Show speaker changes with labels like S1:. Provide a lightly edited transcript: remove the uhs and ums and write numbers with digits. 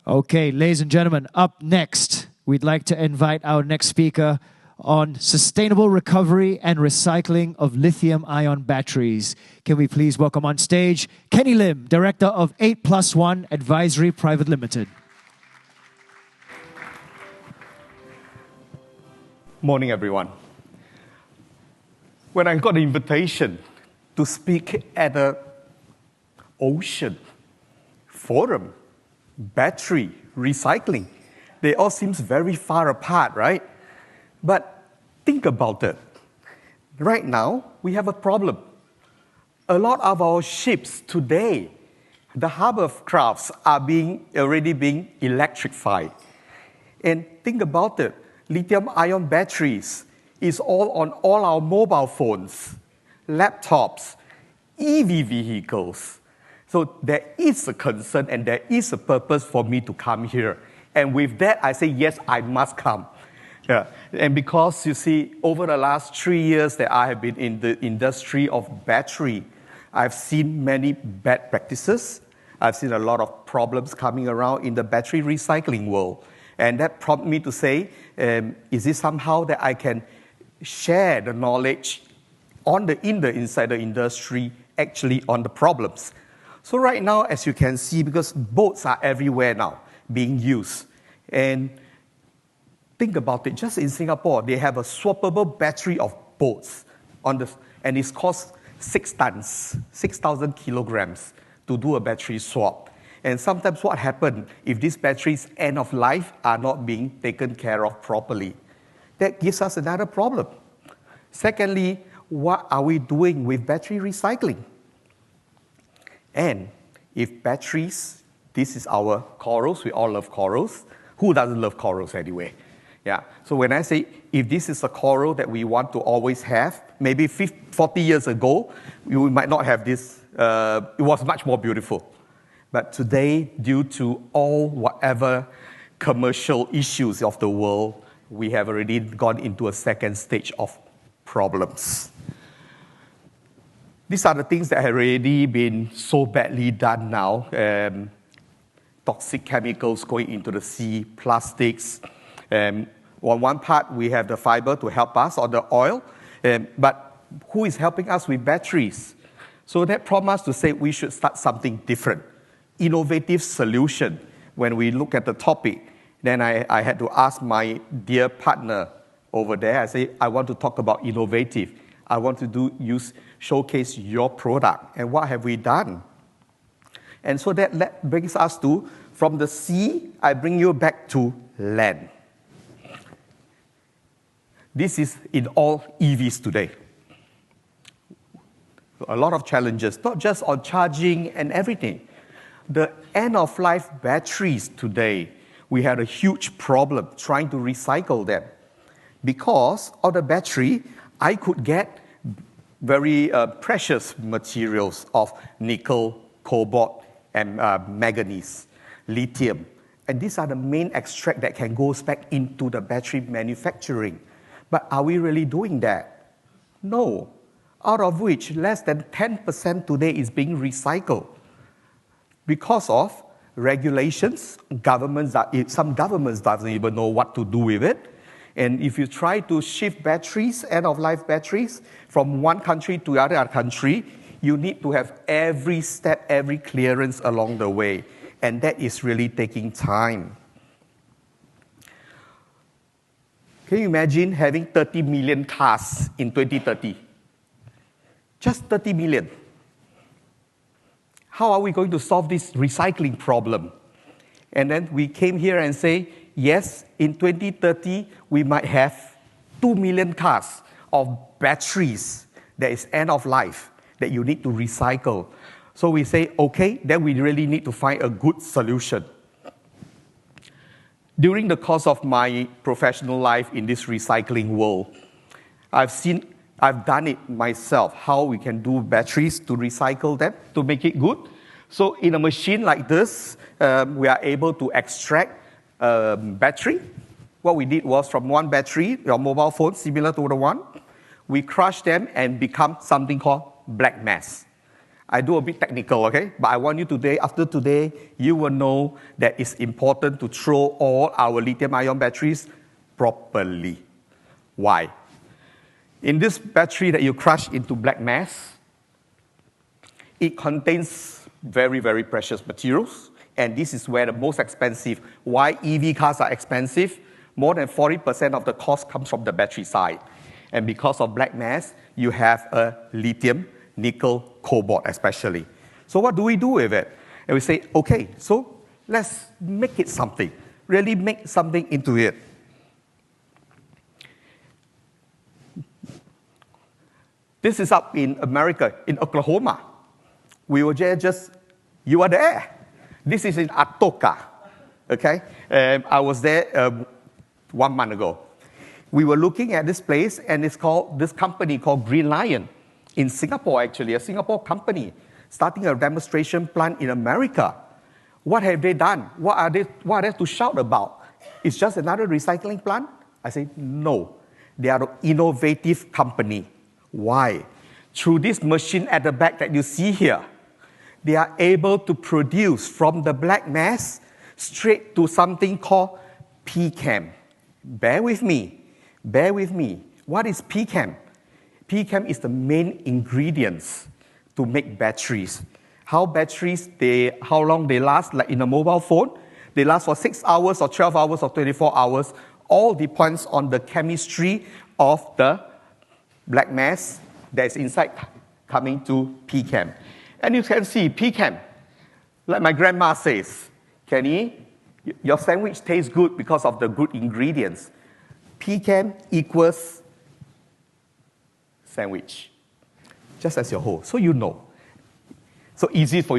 S1: Okay, ladies and gentlemen, up next, we'd like to invite our next speaker on sustainable recovery and recycling of lithium-ion batteries. Can we please welcome on stage Kenny Lim, Director of 8+1 Advisory Private Limited.
S2: Morning, everyone. When I got the invitation to speak at an ocean forum, battery, recycling, they all seem very far apart, right? But think about it. Right now, we have a problem. A lot of our ships today, the harbor crafts are already being electrified. And think about it, lithium-ion batteries is all on all our mobile phones, laptops, EV vehicles. So there is a concern and there is a purpose for me to come here. And with that, I say, yes, I must come. Yeah. And because, you see, over the last 3 years that I have been in the industry of battery, I've seen many bad practices. I've seen a lot of problems coming around in the battery recycling world. And that prompted me to say, is this somehow that I can share the knowledge inside the industry, actually on the problems? So right now, as you can see, because boats are everywhere now being used, and think about it, just in Singapore, they have a swappable battery of boats, and it costs 6 tons, 6,000 kilograms to do a battery swap. And sometimes what happens if these batteries end of life are not being taken care of properly? That gives us another problem. Secondly, what are we doing with battery recycling? And if batteries, this is our corals, we all love corals. Who doesn't love corals anyway? Yeah. So when I say, if this is a coral that we want to always have, maybe 40 years ago, we might not have this. It was much more beautiful. But today, due to whatever commercial issues of the world, we have already gone into a second stage of problems. These are the things that have already been so badly done now. Toxic chemicals going into the sea, plastics. On one part, we have the fiber to help us, or the oil. But who is helping us with batteries? So that prompts us to say we should start something different. Innovative solution. When we look at the topic, then I had to ask my dear partner over there. I say, I want to talk about innovative. I want to showcase your product. And what have we done? And so that brings us to, from the sea, I bring you back to land. This is in all EVs today. A lot of challenges, not just on charging and everything. The end-of-life batteries today, we had a huge problem trying to recycle them. Because of the battery, I could get very precious materials of nickel, cobalt, and manganese, lithium. And these are the main extract that can go back into the battery manufacturing. But are we really doing that? No. Out of which, less than 10% today is being recycled. Because of regulations, some governments doesn't even know what to do with it. And if you try to shift batteries, end-of-life batteries, from one country to the other country, you need to have every step, every clearance along the way. And that is really taking time. Can you imagine having 30 million cars in 2030? Just 30 million. How are we going to solve this recycling problem? And then we came here and say, yes, in 2030, we might have 2 million cars of batteries that is end of life that you need to recycle. So we say, okay, then we really need to find a good solution. During the course of my professional life in this recycling world, I've done it myself, how we can do batteries to recycle them, to make it good. So in a machine like this, we are able to extract battery. What we did was from one battery, your mobile phone, similar to the one, we crush them and become something called black mass. I do a bit technical, okay? But I want you today, after today, you will know that it's important to throw all our lithium-ion batteries properly. Why? In this battery that you crush into black mass, it contains very, very precious materials, and this is where the most expensive. Why EV cars are expensive? More than 40% of the cost comes from the battery side. And because of black mass, you have a lithium, nickel, cobalt especially. So what do we do with it? And we say, okay, so let's make it something. Really make something into it. This is up in America, in Oklahoma. We were just, you are there. This is in Atoka, okay? I was there 1 month ago. We were looking at this place, and it's called, this company called Green Lion in Singapore, actually, a Singapore company, starting a demonstration plant in America. What have they done? What are they to shout about? It's just another recycling plant? I say, no. They are an innovative company. Why? Through this machine at the back that you see here, they are able to produce from the black mass straight to something called PCAM. Bear with me. Bear with me. What is PCAM? PCAM is the main ingredients to make batteries. How long they last, like in a mobile phone, they last for 6 hours or 12 hours or 24 hours. All depends on the chemistry of the black mass that's inside coming to PCAM. And you can see PCAM, like my grandma says, Kenny, your sandwich tastes good because of the good ingredients. PCAM equals sandwich, just as your whole. So you know. So easy for you.